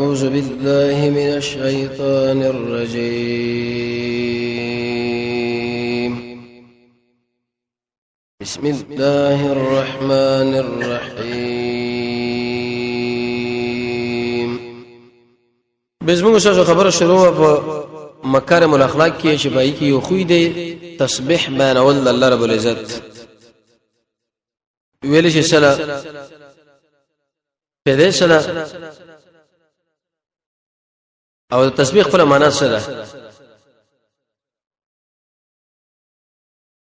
أعوذ بالله من الشيطان الرجيم بسم الله الرحمن الرحيم بزمو سوچ خبر شروع په مکارم الاخلاق کې شفای کې یو خوې دی تسبیح بیانول الله رب العزت ویل شي سلا په دې سلا او تسبیح خپل معنا څه ده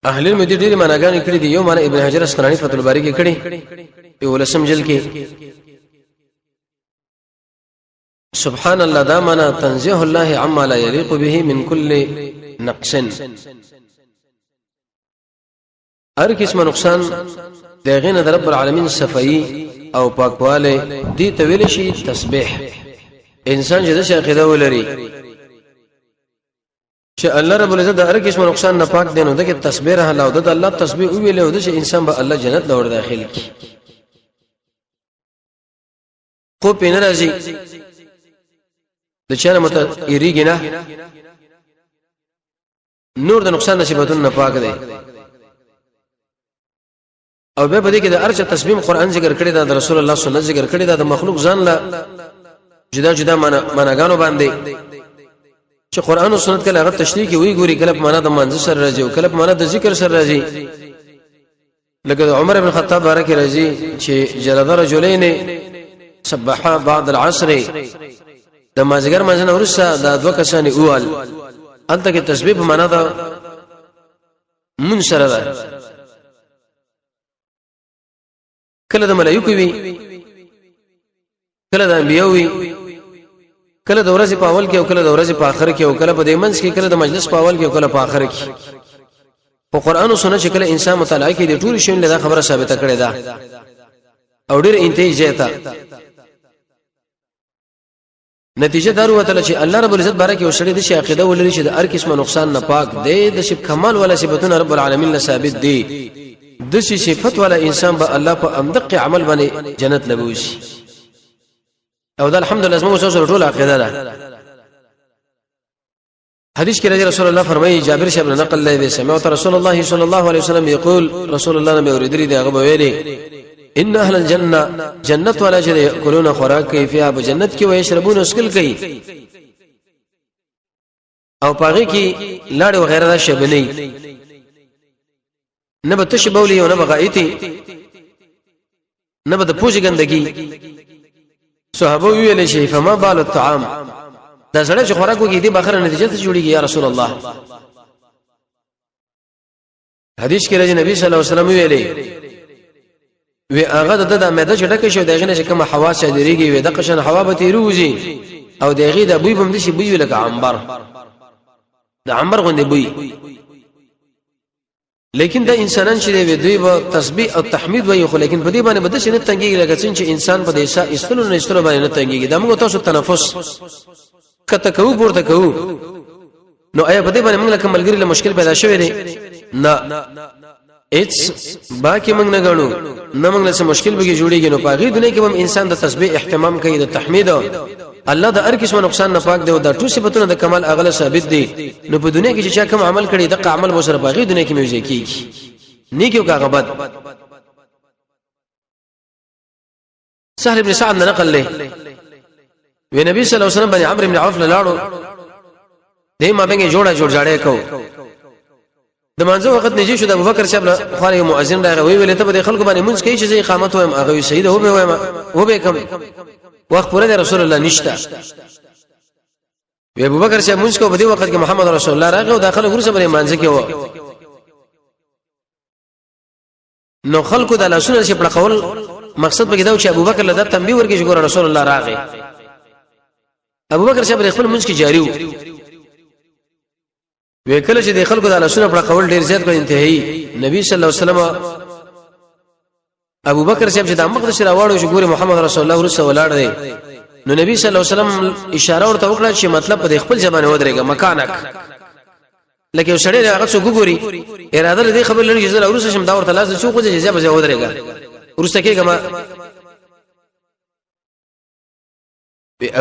اهل المدینه ډېر معناګانې کړې دي یو معنا ابن حجر اسقلانی فتح الباری کې کړي یو لسم جل کې سبحان الله دا معنا تنزيه الله عما لا يليق به من كل نقص هر قسم نقصان دغه نه رب العالمین صفائی او پاکواله دي تویل شي تسبیح انسان چې د عقیده ولري چې الله رب العزت د هر قسم نقصان نه پاک دی نو دغه تسبیح الله او د الله تسبیح ویل او د انسان به الله جنت لور داخل کی خو په ناراضي د چانه مت ایریږي نه نور د نقصان نصیبتون نه پاک دی او به بده کې د ارچ تسبیح قرآن ذکر کړی دا د رسول الله سنت ذکر کړی دا د مخلوق ځان لا جدا جدا معناګانو باندې چې قرآن او سنت کله هغه تشریح کې وی ګوري کله په معنا د منځ سره راځي او کله په معنا د ذکر سره راځي لکه عمر بن الخطاب بارک راځي چې جلد رجلین سبحا بعد العصر د مازیګر منځ نه ورسره د دوه کسانی اول انته کې تسبیح په معنا د من سره ده کله د ملائکه وی کله د انبیاء وی کله د ورځې په اول کې او کله د ورځې په آخر کې او کله په دیمنس کې کله د مجلس په اول کې او کله په آخر کې په قران او سنت کې کله انسان مطالعه کوي د ټول شی له خبره ثابته کړي ده او ډېر انتهایی ځای نتیجه دارو وتل چې الله رب العزت بارک او شری د شي عقیده ولري چې د هر قسمه نقصان نه پاک دی د شي کمال ولا صفاتونه رب العالمین له ثابت دي د شي صفات ولا انسان به الله په امدق عمل باندې جنت لبوي او دا الحمدلله زموږ سره ټول عقیده ده حدیث کې رسول الله فرمایي جابر شاه بن نقل له سمعت رسول الله صلى الله عليه وسلم يقول رسول الله نبی اوریدلی دی هغه ویلي ان اهل الجنه جنت ولا شيء ياكلون خوراک فيها بجنت کې ويشربون اسکل کوي او پاغي کې لاړ وغیرہ دا شی بنئ نه به تشبولي او نه بغایتي نه به د پوجي ګندګي صحابه ویل شي فما بال الطعام دا سره چې خوراک وکي دي بخره نتیجه ته جوړیږي یا رسول الله حدیث کې راځي نبی صلی الله علیه وسلم ویلي وی هغه د مېده چټکه شو دغه نه کوم حواس شدريږي وي د قشن هوا به تیروزي او دغه د بوی بم دي شي بوی لکه عنبر د عنبر غوندې بوی لیکن دا انسانان چې دی دوی به تسبیح او تحمید وایي خو لیکن په دې باندې بده شنه تنګيږي لکه څنګه چې انسان په دې سا استلو نه استلو باندې نه تنګيږي دا موږ تاسو تنفس کته کوو پورته کوو نو آیا په دې باندې موږ له ملګری له مشکل پیدا شوی دی نه اټس باقي موږ نه غنو نه موږ له مشکل به جوړیږي نو په غي دنیا کې هم انسان د تسبیح اهتمام کوي د تحمید الله د هر قسم نقصان نه پاک دی او د ټول صفاتونو د کمال اغله ثابت دي نو په دنیا کې چې کوم عمل کړي د عمل به سره باغی دنیا کې موزي کیږي نیکیو کا غبط سهل بن سعد نقل له وی نبی صلی الله علیه وسلم باندې عمرو بن عوف لاړو دایمه بنګي جوړه جاړه کو د منځو وخت نږدې شو د ابوبکر صاحب خو یو مؤذن راغی ویل ته به خلکو باندې مونږ کوي چې اقامت وایم هغه سید هو به وایم هو به کم وخت پوره رسول الله نشته وی ابوبکر صاحب مونږ کو په دې وخت کې محمد رسول الله راغی او داخله ورسره باندې مانځ کې و نو خلکو د لاسونو چې په قول مقصد به دا چې ابوبکر له تنبیه ورکړي چې ګور رسول الله راغی ابوبکر صاحب خپل مونږ کې جاری و وکله چې د خلکو د لاسونو په قول ډیر زیات کو انتهایی نبی صلی الله علیه وسلم ابو بکر صاحب چې د مقدس راوړو چې ګوره محمد رسول الله ورسره ولاړ دی نو نبی صلی الله علیه وسلم اشاره ورته وکړه چې مطلب په خپل ځبانه ودرېګه مکانک لکه یو سړی هغه څو ګوري اراده دې خبر لري چې زه ورسره شم دا ورته لازم څو خوځي چې ځبه ودرېګه ورسته کېګه ما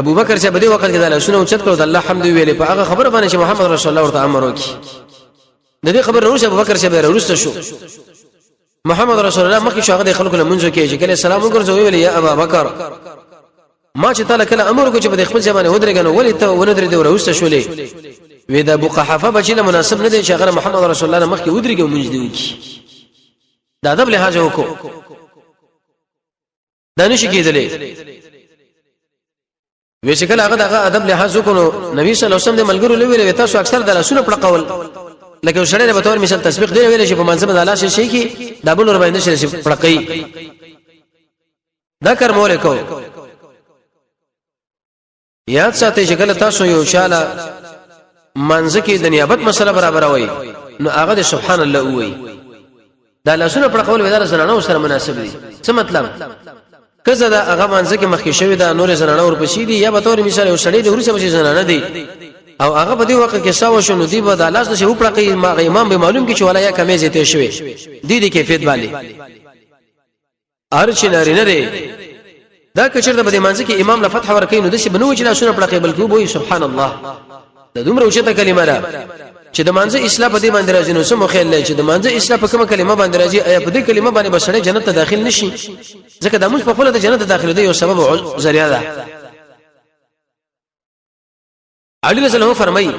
ابو بکر چې بده وخت کې دا لاسونه اوچت کړو د الله حمد ویلې په هغه خبره باندې چې محمد رسول الله ورته امر وکړي د دې خبر روش ابو بکر چې به ورسته شو محمد رسول الله مخکې شو هغه خلکو له منځو کې چې کله سلام وکړو ویل یا ابا بکر ما چې تعالی کله امر وکړي چې په خپل ځمانه ودرېګنو ولې ته ونه درې دی ورسته شولې وې د ابو قحافه بچی له مناسب نه دی چې هغه محمد رسول الله مخکې ودرېګو منځ دی وکړي دا ادب لحاظ وکړو دانش کېدلې وې چې کله هغه ادب لحاظ وکړو نبی صلی الله علیه وسلم د ملګرو لوي تاسو اکثر د لاسونو پړقول لکه شړې به تور مثال تسبیح دی ویل چې په منځ د الله شي کې د بل ور باندې شي پړقې دا کار مول کو یاد ساتئ چې کله تاسو یو شاله منځ کې د نیابت مسله برابر وای نو هغه د سبحان الله وای دا لاسونه پړقول ودار زنانه سره مناسب دي څه مطلب کزه دا هغه منځ کې مخکې شوی دا نور زنانه ورپسې دي یا به تور مثال یو شړې د ورسې بچي زنانه دي او هغه په دې وخت کې ساو شنو دی به د لاس نشه وپړقې ما امام به معلوم کی چې ولا یا کمې زیته شوی دي دي کیفیت باندې ارچ نارینه لري دا کچر د بده منځ کې امام له فتح ورکې نو د څه بنو چې لاسونه پړقې بلکې وای سبحان الله د دومره اوچته کلمه ده چې د منځ اصلاح په دې باندې راځي نو سم خیال لای چې د منځ اصلاح په کومه کلمه باندې راځي ایا په دې کلمه باندې بسړې جنت ته داخل نشي ځکه د موږ په خپل د جنت ته داخله دی یو سبب ذریعہ ده علي رضی الله فرمایي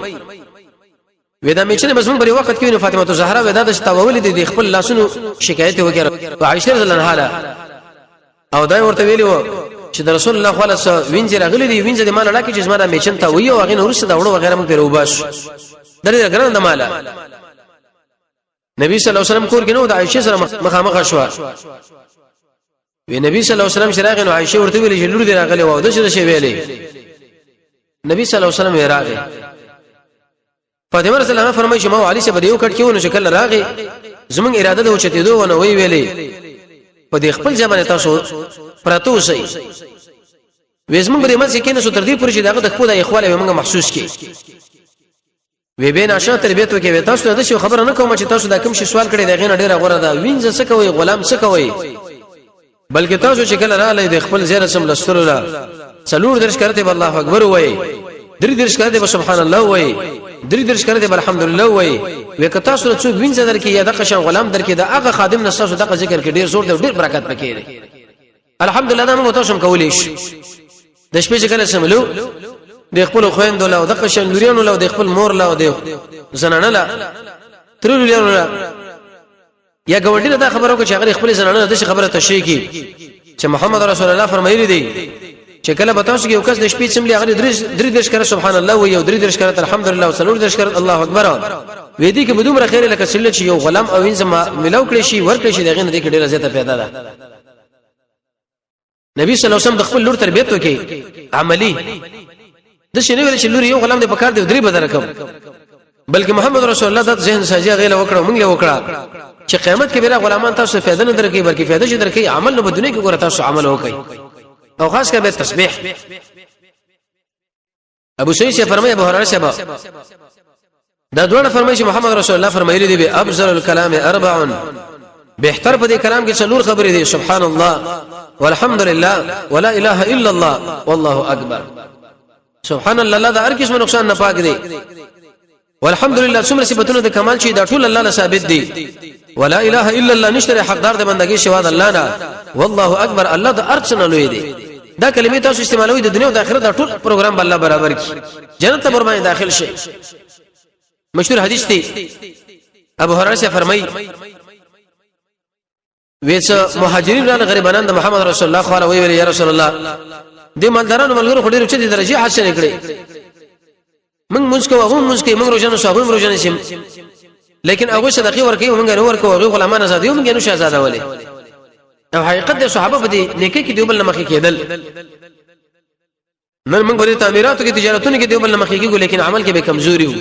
ودا مې چې مضمون بری وخت کې نو فاطمه زهرا ودا د تاول دي خپل لاسونو شکایت وکړه او عائشه رضی الله عنها او دا ورته ویلو چې د رسول الله صلی الله علیه وسلم وینځ راغلي دي وینځ د مال لا کې چې زما د میچن ته ویو هغه نور څه دا وړو وغیرہ موږ پیرو باش درې ګران د مال نبی صلی الله علیه وسلم کور کې نو د عائشه سره مخامخ شو وی نبی صلی الله علیه وسلم شراغ نو عائشه ورته ویلې چې لور دې راغلي و د څه شی ویلې نبی صلی الله علیه وسلم راغی فاطمه رضی الله عنها فرمایي چې ما علي سے بده یو کټ کېونه شکل راغی زمونږ اراده ده چې ته دوه نو وی ویلې په دې خپل ځمانه تاسو پراتو سي وېزمن بری مڅ کې نه سو تر دې پورې چې داغه د خپل اخواله موږ محسوس کی وی به نشه تربیت وکي تاسو ته خبره نه کوم چې تاسو دا کوم شي سوال کړی دا غینه ډیره غوړه ده وینځ څه کوي غلام څه کوي بلکې تاسو چې کله رااله د خپل زیره سم لستر الله څلور درش کړته الله اکبر وای درې درش کړته سبحان الله وای درې درش کړته الحمدلله وای وکړه تاسو څو وینځ درکې یا د قشن غلام درکې دا هغه خادم نساسو دغه ذکر کې ډیر زور دی ډیر برکت پکې دی الحمدلله دا موږ تاسو کولی شي د شپې چې کله سملو د خپل خويندو له د قشن لوريانو له د خپل مور له د زنانه له تر لوريانو له یا ګوندینه دا خبرو کو چې هغه خپل زنانه د خبره تشریح کی چې محمد رسول الله فرمایلی دی چې کله به تاسو کې یو کس د شپې سملی هغه درې درش کړه سبحان الله و یو درې درش کړه الحمدلله و څلور درش کړه الله اکبر وې دي کې بدومره خیر لکه سله چې یو غلام او انځما ملو کړی شي ورکړي شي دغه نه دې ډیره زیاته پیدا ده نبی صلی الله علیه وسلم د خپل لور تربیت وکي عملی د شنو ویل چې لور یو غلام دې پکار دی درې بدر کوم بلکې محمد رسول الله د ذهن ساجه غیله وکړه مونږ له وکړه چې قیامت کې به غلامان تاسو فائدہ نه درکې بلکې فائدہ شي درکې عمل نه بدونه کې ګوره تاسو عمل وکړي او خاص کر به تسبیح ابو سعید سے فرمایا ابو هريره سے دا دوه فرمایي چې محمد رسول الله فرمایلی دی به افضل الكلام اربع بهتر په دې کلام کې څلور خبرې دي سبحان الله والحمد لله ولا اله الا الله والله اکبر سبحان الله دا هر قسم نقصان نه پاک دی والحمد لله څومره صفاتونه د کمال چې دا ټول الله له ثابت دي ولا اله الا الله نشته حقدار د بندګۍ سوا د الله نه والله اکبر الله د ارچ نه لوی دی دا کلمې تاسو استعمالوي د دنیا او د آخرت د ټول پروګرام الله برابر کی جنت ته ورمای داخل شي مشهور حدیث دی ابو هريره سے فرمایي وېڅ مهاجرین را غریبانان د محمد رسول الله خو ویل یا رسول الله د مالدارانو ملګرو خو ډېر چې درجه حاصل کړي موږ مسکو هغه مسکو موږ روزانه صاحب روزانه سیم لیکن هغه صدقې ورکوي موږ نه ورکو هغه غلامان آزاد یو موږ نه شهزاده ولې او حقیقت د صحابه په دې نیکي کې دیوبل مخې کېدل نن موږ په تعمیراتو کې تجارتونو کې دیوبل مخې کېږو لیکن عمل کې به کمزوري وو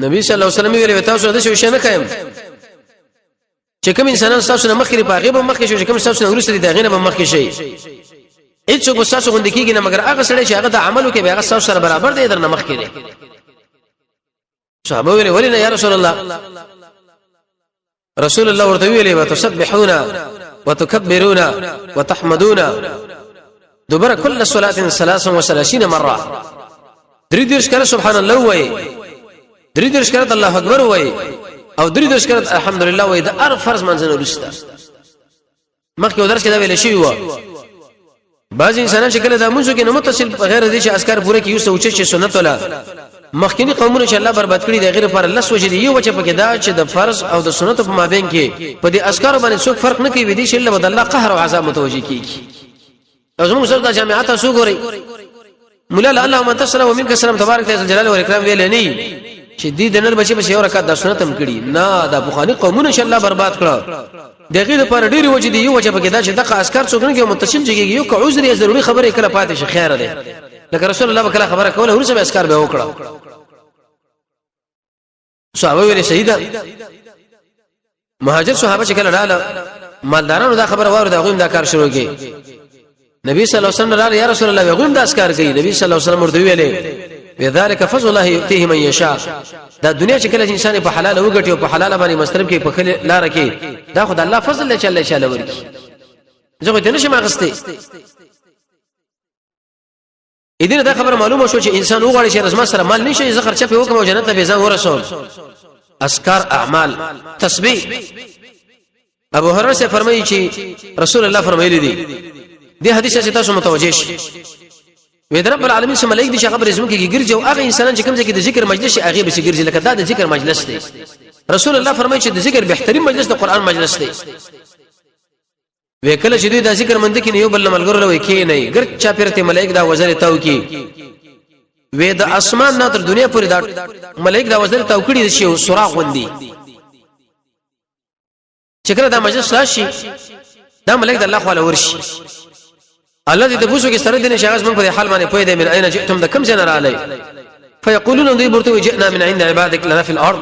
نبی صلی الله علیه وسلم ویل تاسو د شي نه قائم چې کوم انسانان تاسو نه مخکې په هغه به مخکې شو چې کوم تاسو نه ورسره دغه نه به مخکې شي هیڅ څوک تاسو غوندې کېږي نه مګر هغه سره چې هغه د عملو کې به هغه تاسو سره برابر دی در نه مخکې دی صحابه ویل ولنه یا رسول الله رسول الله ورته ویلې وتسبحون وتكبرون وتحمدون دبر كل صلاه 33 مره دريدرش کړه سبحان الله وای دريدرش کړه الله اکبر وای او دريدرش کړه الحمدلله وای د هر فرض منځنه ورسته مخکې ودرس کې دا ویل شي و بعض انسانان چې کله د موږ کې نه متصل غیر دي چې اذکار پوره کیو سوچ چې سنت ولا مخکینی قومونه چې الله برباد کړی دی غیر پر الله سوچ دی یو چې پکې دا چې د فرض او د سنت په مابین کې په دې اذکار باندې څوک فرق نه کوي دي چې الله بدل الله قهر او عذاب متوجي کیږي او زموږ سره د جامعات تاسو ګورئ مولا اللهم انت السلام ومنك السلام تبارك ذو الجلال والاكرام ویل نه چې دې دنر بچي په یو رکعت د سنت هم کړی نه دا بخاری قومونه چې الله برباد کړ دغه لپاره ډیری وجه دی یو چې پکې دا چې د اذکار څوک نه کې متصل جګي یو که عذر یې ضروري خبره کړه پاتې شي خیر ده لکه رسول الله وکړه خبره کوله ورسې به اذکار به وکړه صحابه ویل شهیدا مهاجر صحابه چې کله رااله مالدارانو دا خبره واره دا غویم دا کار شروع کړي نبی صلی الله علیه وسلم رااله یا رسول الله غویم دا اذکار کوي نبی صلی الله علیه وسلم ورته ویلې بذلك فضل الله يؤتيه من يشاء دا دنیا چې کله انسان په حلال وګټي او په حلال باندې مصرف کې په خل لار کې دا خدای الله فضل له چله چله ورکی زه ته نشم اغسته اذن دا خبر معلومه شو چې انسان وغواړي چې رزما سره مال نشي زه خرچه په وکم او جنت به ځان ورسول اذکار اعمال تسبیح ابو هريره سے فرمایي چې رسول الله فرمایلی دي دې حدیث څخه تاسو متوجه شئ وې در رب العالمین سم ملائک دي چې خبر زمو کې ګرځي او هغه انسانان چې کوم ځای کې د ذکر مجلس هغه به ګرځي لکه دا د ذکر مجلس دی رسول الله فرمایي چې د ذکر بهترین مجلس د قران مجلس دی وکله چې د ذکر مند کې یو بل ملګرو لوي کې نه ګر چا پیرته ملائک دا وزر تاو کې وې د اسمان نه تر دنیا پورې دا ملائک دا وزر تاو کړي شي سوراخ وندي چې کله دا مجلس راشي دا ملائک د الله خو له ورشي الله دې د بوسو کې سره دین شغاز من په حال باندې پوي دې من اين جئتم د کم جن را علي فيقولون دې برتو جئنا من عند عبادك لنا في الارض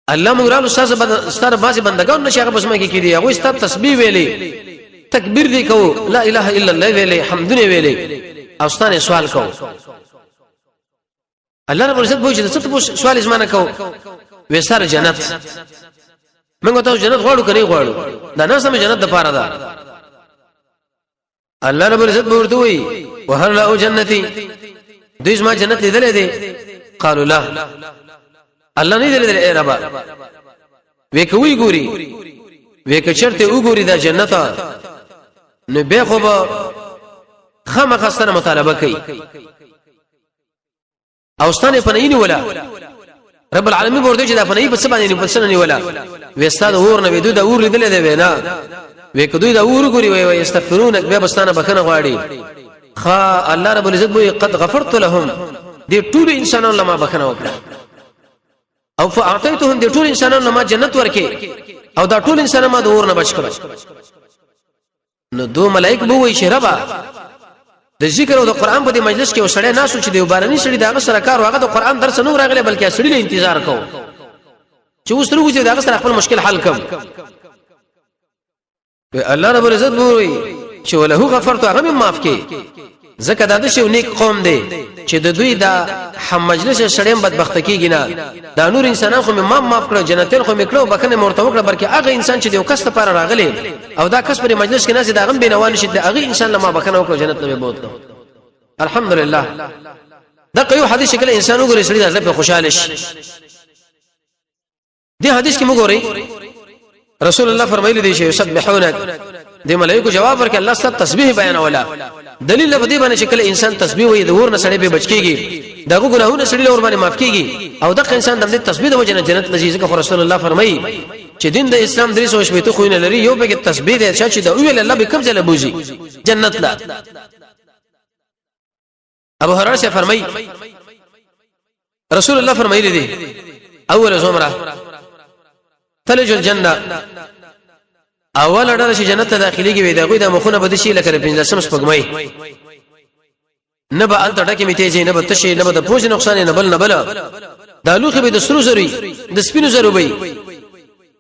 الله موږ رالو ستاسو باسي بندگان نشغه بسمه کې کړي هغه ست تسبیح ویلي تکبیر دې کو لا اله الا الله ویلي حمدونه ویلي او ستانه سوال کو الله رب عزت بوجي څه سوال زمانه کو وسار جنت موږ ته جنت غواړو کني غواړو دا نه سم جنت د پاره ده الله رب العزت ورته وي وهل لا جنتي دوی ما جنت لیدلې دي قالوا لا الله نه لیدلې اے رب وکوي ګوري وک چرته وګوري دا جنت نو به خو خامخ سره مطالبه کوي او ستانه پنهینی ولا رب العالمین ورته چې دا پنهی په سبا نه پسنه ولا وستاد اور نه ودو دا اور لیدلې دی وینا وکدوی دا اور ګوري وي استغفرونک به بستانه بکنه غواړي خا الله رب العزت بو قد غفرت لهم دې ټول انسانانو لما بکنه وکړه او فاعطيتهم دې ټول انسانانو لما جنت ورکه او دا ټول انسانانو ما د اور نه بچ کړه نو دو ملائک بو وي شربا د ذکر او د قران په دې مجلس کې وسړی نه سوچ دی وبارني سړي داغه سره کار واغه د قران درس نو راغله بلکې سړي له انتظار کو چې اوس ترغه چې داغه سره خپل مشکل حل کوم الله رب العزت وایي چې له غفرت هغه معاف کې زکه دا د شو نیک قوم دی چې د دوی دا هم مجلس شړیم بدبخت کیږي نه دا نور انسانان خو معاف کړو جنتین خو میکړو بکنه مرتبه کړ بلکې هغه انسان چې یو کس ته پر راغلی او دا کس پر مجلس کې ناز دا غم بینوان شي دا هغه انسان لما بکنه وکړو جنت نه بوتلو الحمدلله دا یو حدیث شکل انسان وګوري سړي دا په خوشاله شي دی حدیث کې وګورئ رسول الله فرمایلی دی چې یسبحونک د ملائکه جواب ورکړي الله ست تسبیح بیان ولا دلیل په دې باندې شکل انسان تسبیح وي د ور نه سړی به بچ کیږي دغه ګناهونه سړی له ور باندې معاف کیږي او دغه انسان د تسبیح د وجه جنت لذیذ کا رسول الله فرمایي چې دین د اسلام درې سو شپته خو نه لري یو به تسبیح د چې د ویل الله به کوم ځله بوزي جنت لا ابو هريره سے فرمایي رسول الله فرمایلی دی اول زمره تلج الجنه اول اړه چې جنت ته داخليږي وي دغه د مخونه بد شي لکه 15 سپګمای نه به انت ټکه میته نه به تشي نه به پوج نقصان نه بل نه بل د لوخه به د سرو زری د سپینو زرو وي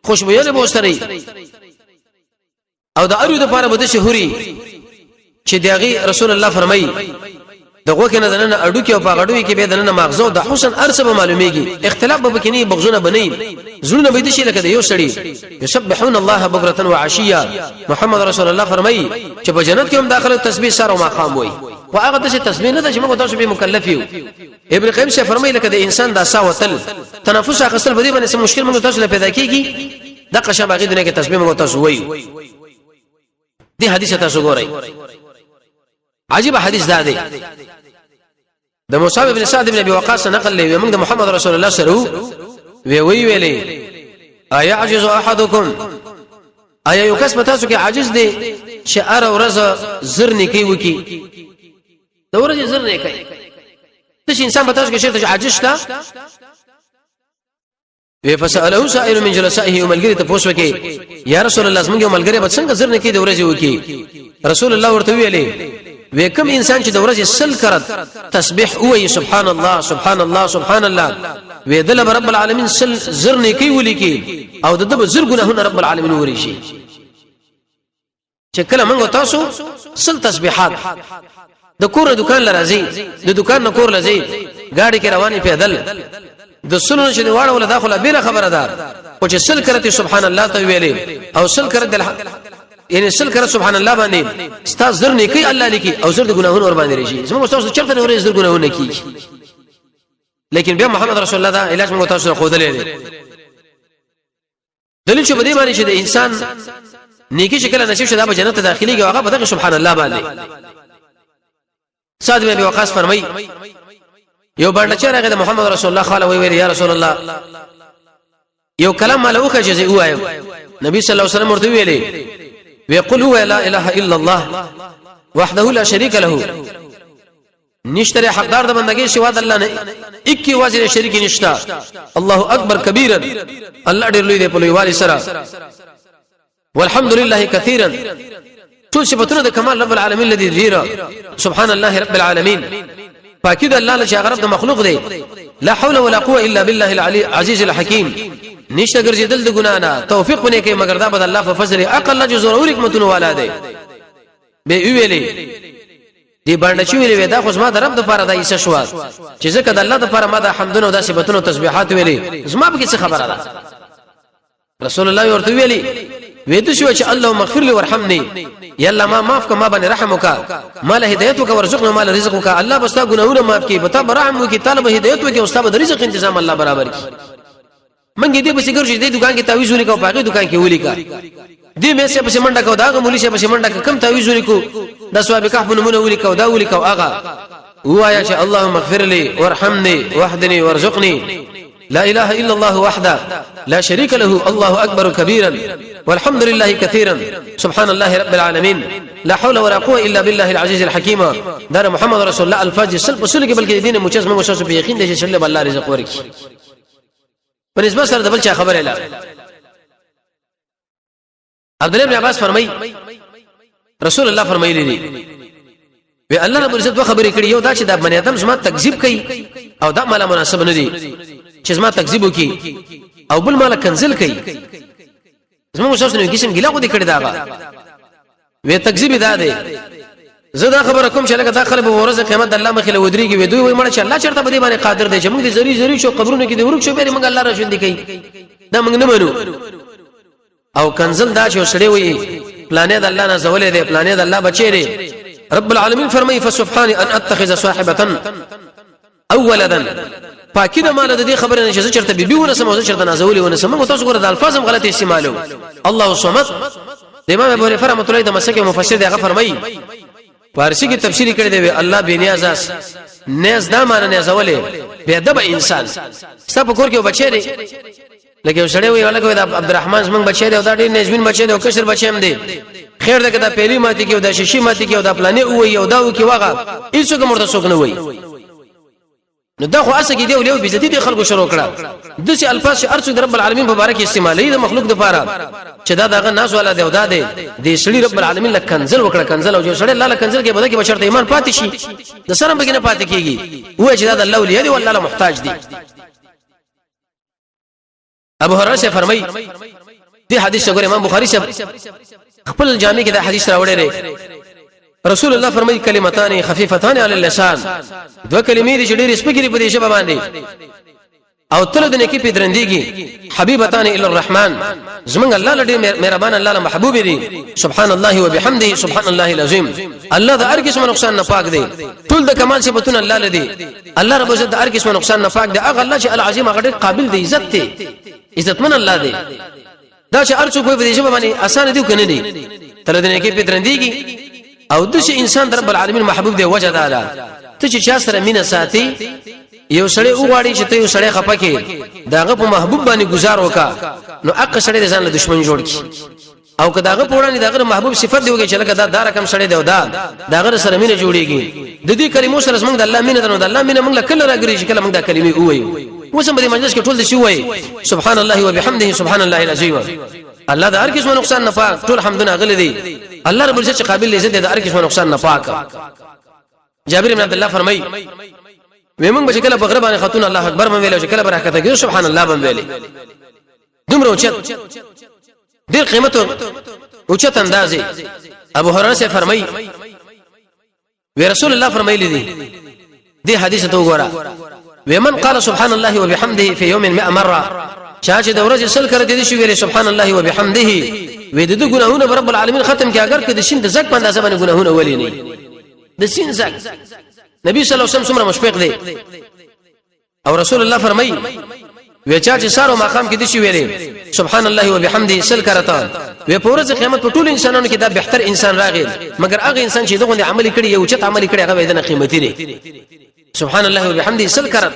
خوشبويه به وستري او د اړو د پاره بد شهوري چې دغه رسول الله فرمایي دغه کنه دنه اډو کې او پاغړو کې به دنه مغزو د حسن ارسب معلومیږي اختلاف به کني بغزونه بنئ زړونه به دي شي لکه د یو سړي یسبحون الله بکرة وعشیا محمد رسول الله فرمایي چې په جنت کې هم داخله تسبیح سره او مقام وي او هغه د تسبیح نه د چې موږ تاسو به مکلف یو ابن قیم شه فرمایي لکه د انسان د ساوتل تنفس اخستل به دي باندې مشکل موږ تاسو له پیدا کیږي د قشم باغې دنیا کې تسبیح موږ تاسو وایو دي حدیث تاسو ګورئ عجیب حدیث دا دی د مصعب ابن سعد ابن ابي وقاص نقل لي من محمد رسول الله صلى الله عليه وسلم وی ویلي ایا عجز احدکم ایا یو کس پتاسو کې عاجز دی چې ار ورځ زر نه کوي وکي د ورځ زر نه کوي ته انسان پتاسو کې شرط عاجز تا وی فسأله سائل من جلسائه يوم القيامه تاسو کې یا رسول الله زموږ یو ملګری به څنګه زر نه کوي د ورځ وکي رسول الله ورته ویلي وکم انسان چې د ورځې سل کرت تسبیح وایي سبحان الله سبحان الله سبحان الله ویدل رب العالمین سل زر نه کوي ولیکي او د دب زر ګناهونه رب العالمین ورشي چې کله موږ تاسو سل تسبیحات د کور دکان لرازي د دکان نه کور لزي گاډي کې رواني پیدل د سلو چې واړه ولا داخله بیره خبره ده او چې سل کرت سبحان الله ته ویلي او سل کرت یعنی سل کړه سبحان الله باندې ستا زر نه کوي الله لیکي او زر د ګناهونو ور باندې راشي زموږ تاسو چرته نه ورې زر ګناهونه کوي لیکن بیا محمد رسول الله دا علاج موږ تاسو خو دلې دلیل چې بده باندې چې د انسان نیکی شکل نصیب شدا په جنت داخلي کې هغه بدغه سبحان الله باندې سعد بن ابي وقاص فرمای یو باندې چې راغی د محمد رسول الله خاله وی یا رسول الله یو کلام مال اوخه چې وایم نبی صلی الله علیه وسلم ورته ویلي ويقول هو لا اله الا الله وحده لا شريك له نشتري حقدار د بندګۍ سوا د الله نه اکی وزیر شریک نشتا الله اکبر کبیرا الله ډېر لوی دی په لویوالي سره والحمد لله كثيرا ټول صفاتونه د کمال رب العالمین الذي ذيرا سبحان الله رب العالمين فاكيد الله له شغرب د مخلوق دی لا حول ولا قوه الا بالله العلي العزيز الحكيم نشته ګرځیدل د ګنا نه توفیق پنه کوي مگر دا بد الله په فضل عقل جو ضروري حکمتونه والا دی به ویلي دی باندې چې ویلي دا خو زما د رب د پاره د ایسه شو چې ځکه د الله د پاره ما د حمدونه او د صفاتونو او تسبیحات ویلي زما به څه خبره ده رسول الله ورته ویلي وېد شو چې الله مغفر لي وارحمني یا الله ما معاف کما باندې رحم وکا مال هدایت وکا ورزقنا مال رزق وکا الله بس تا ګناهونه معاف کړي بتا رحم وکي طالب هدایت وکي او استاد رزق تنظیم الله برابر کړي منګې دې بس ګرځي دې دکان کې تعویذ ولیکو باغې دکان کې ولیکا دې مې څه په منډه کو دا مولي څه په منډه کم تعویذ ولیکو د ثواب کهف نمونه ولیکو دا ولیکو هغه وایا چې اللهم اغفر لي وارحمني واهدني وارزقني لا اله الا الله وحده لا شريك له الله اكبر كبيرا والحمد لله كثيرا سبحان الله رب العالمين لا حول ولا قوه الا بالله العزيز الحكيم دار محمد رسول الله الفاظ سلب سلګي بلکې دین مجز مو شاسو په یقین دي چې الله الله رزق ورکي په نسبت سره د بل چا خبره لا عبد الله بن عباس فرمای رسول الله فرمایلی دي وی الله رب عزت خبرې کړي یو دا چې د بنی ادم زما تکذیب کوي او دا مالا مناسب نه دي چې زما تکذیب وکي او بل مالا کنزل کوي زما شاسو نه کیسم ګلا کو دي کړي دا وی تکذیب دا دی زدا خبر کوم چې لکه داخله به ورځ قیامت الله مخله ودرېږي وي دوی وای مړ چې الله چرته به باندې قادر دی چې موږ دې زری شو قبرونه کې دې ورک شو به موږ الله را ژوند کوي دا موږ نه منو او کنزل دا چې سړی وي پلانې د الله نه زولې دی پلانې د الله بچی دی رب العالمین فرمایي فسبحان ان اتخذ صاحبه او ولدا پاکی د مال د دې خبره نه چې چرته بیبيونه سمو چرته نازولې ونه سمو تاسو ګره د الفاظم غلط استعمالو الله الصمد د امام ابو حنیفه رحمۃ اللہ د مسکه مفسر دی هغه فرمایي فارسی کی تفسیری کړی دی الله بے نیاز اس نیاز دا معنی نه زولې بے ادب انسان سب کور کې بچی دی لکه سړی وی ولکه د عبدالرحمن زمنګ بچی دی او دا ډیر نجمین بچی دی او کشر بچی هم دی خیر دغه د پیلی ماته کې او د شیشي ماته کې او د پلانې وی او دا کی واغه هیڅ کوم مرته څوک نه وی نو دا خو اسه کې دی ولې بیزتی دي خلکو شروع کړه د څه الفاظ چې ارڅ رب العالمین مبارک استعمالي د مخلوق د پاره چې دا دغه ناس والا دی او دا دی د شړی رب العالمین له کنزل وکړه کنزل او جو شړی الله له کنزل کې بده کې بشرط ایمان پاتې شي د سره به نه پاتې کیږي و چې دا د الله ولې دی والله له محتاج دی ابو هريره سے فرمای دی حدیث څنګه امام بخاری سے خپل جامع کې دا حدیث راوړی دی رسول الله فرمایي کلمتان خفیفتان علی اللسان دو کلمې دي چې ډېر سپکې په دې ژبه باندې او تل د نیکی په درندېږي حبیبتان الی الرحمن زمونږ الله لډې مهربان الله له محبوب دي سبحان الله وبحمده سبحان الله العظیم الله د هر قسم نقصان نه پاک دی ټول د کمال صفاتونه الله لدی الله رب عزت د هر قسم نقصان نه پاک دی هغه الله چې العظیم هغه ډېر قابل دی عزت دی عزتمن الله دی دا چې ارڅو په دې ژبه باندې آسان دی کنه دی تل د نیکی په درندېږي او د شي انسان رب العالمین محبوب دی وجه دا ته چې چا سره مینه ساتي یو سړی وغواړي چې ته یو سړی خپکه داغه په محبوب باندې گزار وکا نو اق سړی ځان له دشمن جوړ کی او که داغه پوره نه داغه محبوب صفت دی وګي چې لکه دا رقم سړی دی او داغه سره مینه جوړیږي د دې کلمو سره موږ د الله مینه د الله مینه موږ کله راګری چې کله موږ دا کلمې وایو وسم په مجلس کې ټول دي شي وایي سبحان الله وبحمده سبحان الله العظیم الله د هر قسم نقصان نه پاک ټول حمدونه غل دي الله رب العزت قابل عزت دی د هر قسم نقصان نه پاک جابر بن عبد الله فرمایي ومن بشکل بغره باندې خاتون الله اکبر باندې ویل او شکل برکته کې سبحان الله باندې ویل دومره اوچت ډیر قیمت اوچت اندازې ابو هريره سے فرمایي وی رسول الله فرمایلی دي حدیث ته وګوره ومن قال سبحان الله وبحمده في يوم 100 مره چا چې د ورځې سل کړه دي شي ویل سبحان الله وبحمده وې د ګناهونه رب العالمین ختم کی اگر کدي شین د زک باندې ځبنه ګناهونه ولي نه د سین زک نبی صلی الله علیه وسلم څومره مشفق دی او رسول الله فرمایي وچا چې سارو مقام کې دي شي ویلې سبحان الله وبحمده سل کرتا وې پورز قیامت په ټول انسانانو کې دا بهتر انسان راغی مگر هغه انسان چې دغه عمل کړي یو چت عمل کړي هغه دنه قیمتي دی سبحان الله وبحمده سل کرت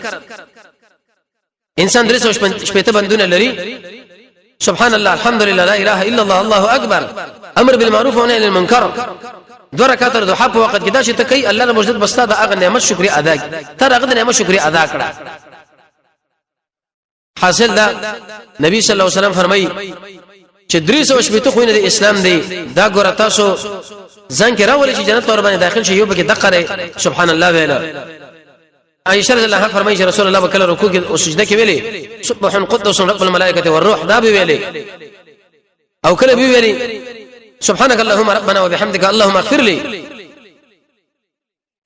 انسان درس شپته بندونه لري سبحان الله الحمد لله لا اله الا الله الله اکبر امر بالمعروف ونهي عن المنکر دو رکعات د حق وخت کې دا چې تکي الله رب عزت بستا د هغه نعمت شکر ادا تر هغه نعمت شکر ادا کړه حاصل دا نبی صلی الله علیه وسلم فرمایي چې درې سو شپته خوینه د اسلام دی دا ګور تاسو ځان کې راولې چې جنت اور باندې داخل شي یو به کې دقره سبحان الله ویلا عائشہ رضی الله عنها فرمایي چې رسول الله وکړه رکوع کې او سجده کې ویلي سبحان قدوس رب الملائکه والروح دا به ویلي او کله به ویلي سبحانك اللهم ربنا وبحمدك اللهم اغفر لي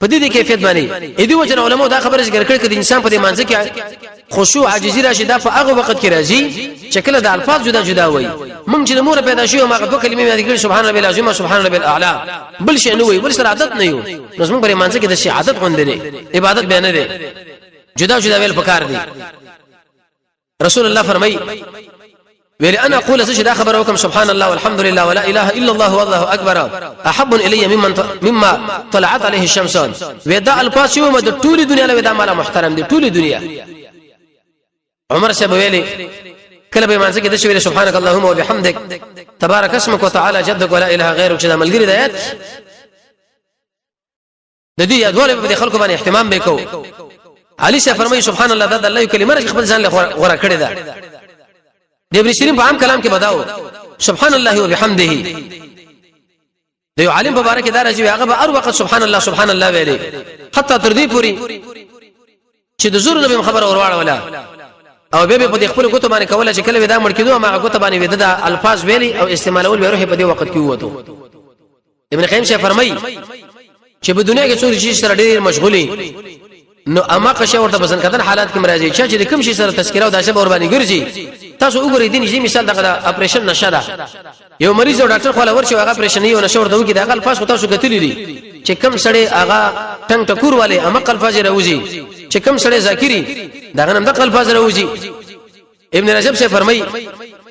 په دې کیفیت باندې اې دې وجه علماء دا خبره ذکر کړي چې انسان په دې منځ کې خشوع عاجزي راشي دا په هغه وخت کې راځي چې کله د الفاظ جدا جدا وي مونږ چې مور پیدا شو ما په کلمې باندې کې سبحان ربي العظیم سبحان ربي الاعلى بل شي نه وي بل سره عادت نه یو نو موږ په منځ کې د شي عادت غوندې عبادت بیان نه جدا جدا ویل پکار دي رسول الله فرمایي ویل انا اقول سجد خبر وكم سبحان الله والحمد لله ولا اله الا الله والله اكبر احب الي مما طلعت عليه الشمس ودا الفاظ یو د ټول دنیا له ودا مال محترم دي ټول دنیا عمر سے ویلي کله به مانځ کې د شویل سبحانك اللهم وبحمدك تبارك اسمك وتعالى جدك ولا اله غيرك چې د ملګری د آیات د دې ادوار په خلکو باندې اهتمام وکاو علي سے فرمایي سبحان الله د الله کلمه خپل ځان له غوړه کړی ده د ابن سیرین په عام کلام کې بداو سبحان الله وبحمده د یو عالم مبارک دا راځي هغه به هر وخت سبحان الله سبحان الله ویلي حتی تر دې پوری چې د زور نبی خبر اورواړه ولا او به په خپل کوته باندې کوله چې کله ودا مړ کېدو ما کوته باندې ودا د الفاظ ویلي او استعمالول به روح په دې وخت کې وته ابن قیم شه فرمایي چې په دنیا کې څو شي سره ډېر مشغولي نو اما قشه ورته بسن کتن حالات کې مرাজি چې د کوم شي سره تذکره او داسه اور باندې ګرځي تاسو وګورئ دي نږدې مثال دغه اپریشن نشه ده یو مریض او ډاکټر خو ورشي هغه اپریشن یو نشه ورته وګي دغه الفاظ تاسو کتلی دي چې کم سړی هغه ټنګ ټکور والے اما الفاظ راوځي چې کم سړی ذاکری دغه نم د الفاظ راوځي ابن رجب سے فرمایي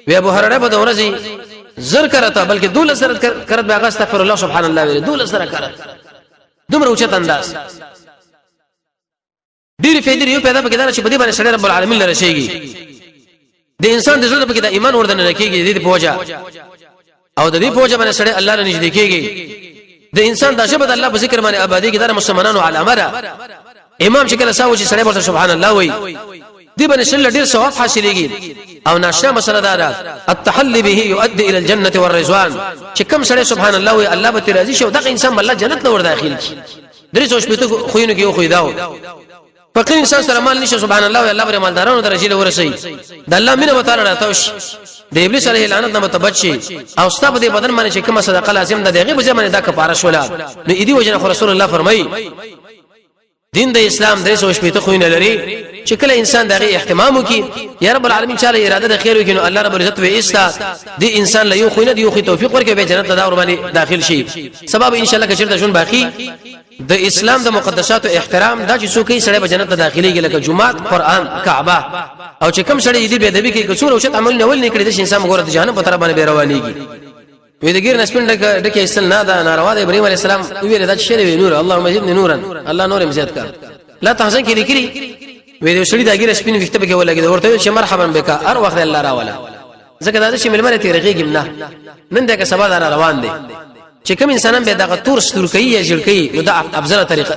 وی ابو هريره په دورځي زر کرتا بلکې دول سره کرت به استغفر الله سبحان الله ویل دول سره کرت دومره اوچت انداز ډیر فائدې یو پیدا پکې دا چې په دې باندې سره رب العالمین لره شيږي د انسان د زړه پکې د ایمان وردن کېږي د پوجا او د دې پوجا باندې سره الله نه نږدې کېږي د انسان د شبد الله په ذکر باندې آبادی کې د مسلمانانو علامه ده امام شکل ساو چې سره ورته سبحان الله وای دې باندې سره ډیر ثواب حاصلېږي او ناشنا مسله ده التحلي به يؤدي الى الجنه والرضوان چې کوم سره سبحان الله وای الله به راضي شي او دغه انسان الله جنت ته ور داخل شي درې څو شپته خوینو کې خو داو فقیر انسان سره مال نشه سبحان الله الله بر مالدارانو درجه له ورسي د الله مینه وتعالى راتوش د ابلیس علیه لعنت نه متبچي او ستا په دې بدن باندې چې کومه صدقه لازم ده دغه به باندې دا کفاره شولا نو اې دی وجنه رسول الله فرمایي دین د اسلام درې سو شپته خوینه لري چې کله انسان دغه اهتمام وکي یا رب العالمین چاله اراده د خیر وکي نو الله رب العزت به ایستا دی انسان له یو خوینه دی یو خو توفیق ورکړي به جنت ته اور باندې داخل شي سبب ان شاء الله که چیرته شون باقی د اسلام د مقدسات او احترام دا چې څوک یې سړی به جنت ته داخليږي لکه جمعات قران کعبه او چې کوم سړی دې به ادبي کې کڅور او شت عمل نه ول نه کړی د انسان وګوره د جهنم په طرف باندې روانيږي وې د غیر نسبن دغه استل نه دا ناروا د ابراهيم عليه السلام ویل دا شری نور اللهم زدني نورا الله نور مزيد کا لا تحزن کې لیکلي وې د شری د غیر سپین وخت به کې ولګي ورته چې مرحبا بك ار وخت الله را ولا زکه دا چې ملمره تیرېږي نن دغه سبا دا روان دي چې کوم انسانان به دغه تور ستور کوي یا جړ کوي نو دا افضل طریقه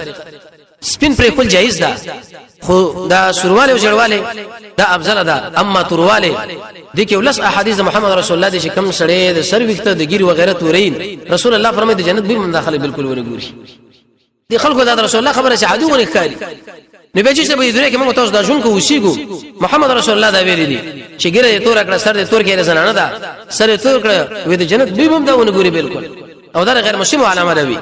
سپین پر خپل جایز ده خو دا سرواله او جړواله دا افضل ده اما تورواله دي کې ولس احادیث محمد رسول الله دي چې کوم سړی د سر وخت د ګیر وغیرہ تورین رسول الله فرمایي د جنت به من داخله بالکل ورګوري دي خلکو دا رسول الله خبره چې عادو ونه ښکاري نو به چې په دنیا کې موږ تاسو دا جون کو وسیګو محمد رسول الله دا ویلي دي چې ګیره تور کړه سر دې تور کې رسنانه ده سر تور کړه وې د جنت به هم دا ونه ګوري بالکل او دا غیر مسلم علامه ده وی